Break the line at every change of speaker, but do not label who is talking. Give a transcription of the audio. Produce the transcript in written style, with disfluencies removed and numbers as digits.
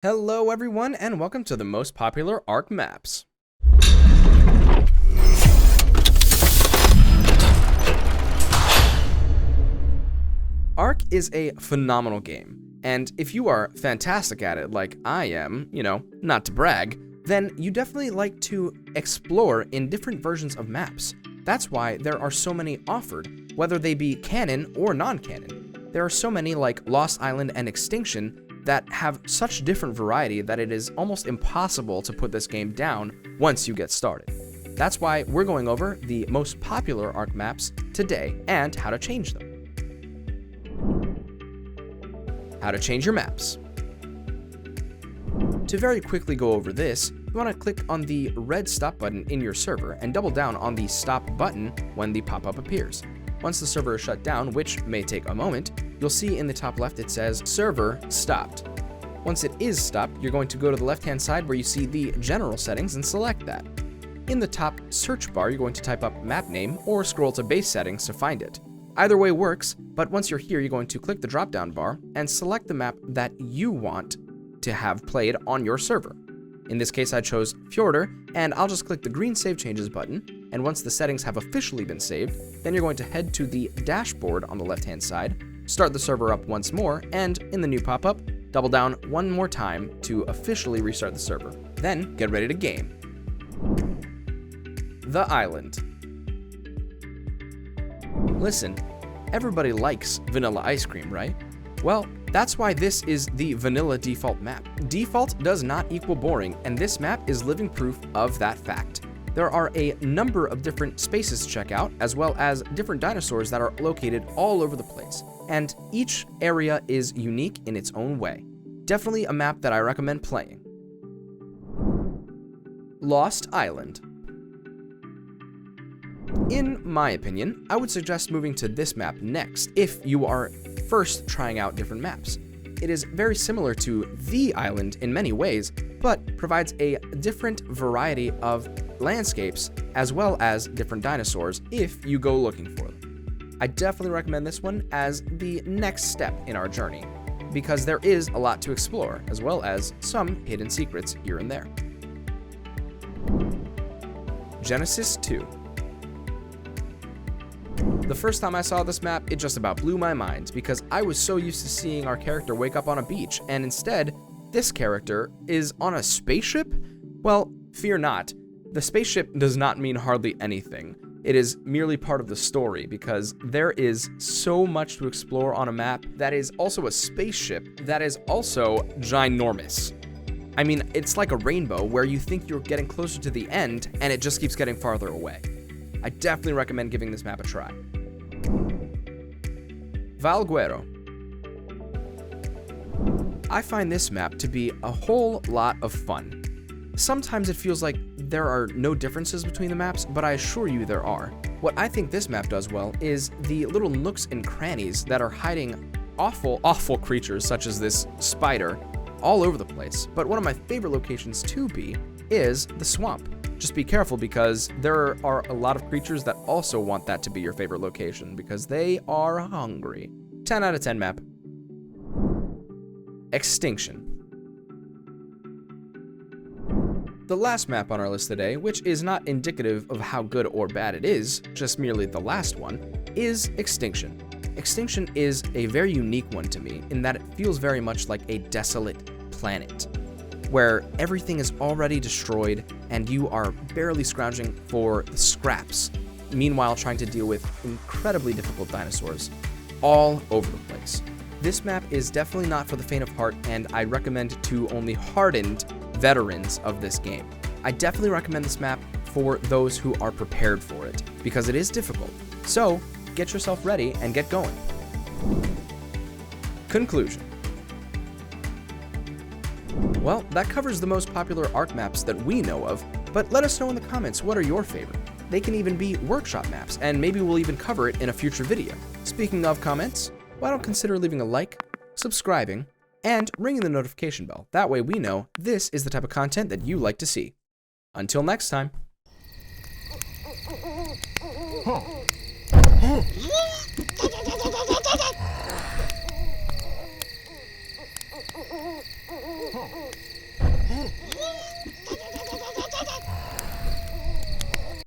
Hello everyone, and welcome to the most popular ARK maps. ARK is a phenomenal game, and if you are fantastic at it like I am, not to brag, then you definitely like to explore in different versions of maps. That's why there are so many offered, whether they be canon or non-canon. There are so many like Lost Island and Extinction that have such different variety that it is almost impossible to put this game down once you get started. That's why we're going over the most popular ARK maps today and how to change them. How to change your maps. To very quickly go over this, you want to click on the red stop button in your server and double down on the stop button when the pop-up appears. Once the server is shut down, which may take a moment, you'll see in the top left it says server stopped. Once it is stopped, you're going to go to the left-hand side where you see the general settings and select that. In the top search bar, you're going to type up map name or scroll to base settings to find it. Either way works, but once you're here, you're going to click the drop-down bar and select the map that you want to have played on your server. In this case, I chose Fjordur, and I'll just click the green Save Changes button, and once the settings have officially been saved, then you're going to head to the dashboard on the left-hand side, start the server up once more, and in the new pop-up, double down one more time to officially restart the server. Then, get ready to game. The Island. Listen, everybody likes vanilla ice cream, right? Well, that's why this is the vanilla default map. Default does not equal boring, and this map is living proof of that fact. There are a number of different spaces to check out, as well as different dinosaurs that are located all over the place, and each area is unique in its own way. Definitely a map that I recommend playing. Lost Island. In my opinion, I would suggest moving to this map next if you are first trying out different maps. It is very similar to The Island in many ways, but provides a different variety of landscapes as well as different dinosaurs if you go looking for them. I definitely recommend this one as the next step in our journey, because there is a lot to explore, as well as some hidden secrets here and there. Genesis 2. The first time I saw this map, it just about blew my mind, because I was so used to seeing our character wake up on a beach, and instead, this character is on a spaceship? Well, fear not. The spaceship does not mean hardly anything. It is merely part of the story, because there is so much to explore on a map that is also a spaceship that is also ginormous. I mean, it's like a rainbow where you think you're getting closer to the end, and it just keeps getting farther away. I definitely recommend giving this map a try. Valguero. I find this map to be a whole lot of fun. Sometimes it feels like there are no differences between the maps, but I assure you there are. What I think this map does well is the little nooks and crannies that are hiding awful creatures such as this spider all over the place. But one of my favorite locations to be is the swamp. Just be careful, because there are a lot of creatures that also want that to be your favorite location, because they are hungry. 10 out of 10 map. Extinction. The last map on our list today, which is not indicative of how good or bad it is, just merely the last one, is Extinction. Extinction is a very unique one to me in that it feels very much like a desolate planet, where everything is already destroyed and you are barely scrounging for the scraps, meanwhile trying to deal with incredibly difficult dinosaurs all over the place. This map is definitely not for the faint of heart, and I recommend to only hardened veterans of this game. I definitely recommend this map for those who are prepared for it, because it is difficult. So get yourself ready and get going. Conclusion. Well, that covers the most popular ARK maps that we know of, but let us know in the comments what are your favorite. They can even be workshop maps, and maybe we'll even cover it in a future video. Speaking of comments, why don't consider leaving a like, subscribing, and ringing the notification bell. That way we know this is the type of content that you like to see. Until next time.
Huh.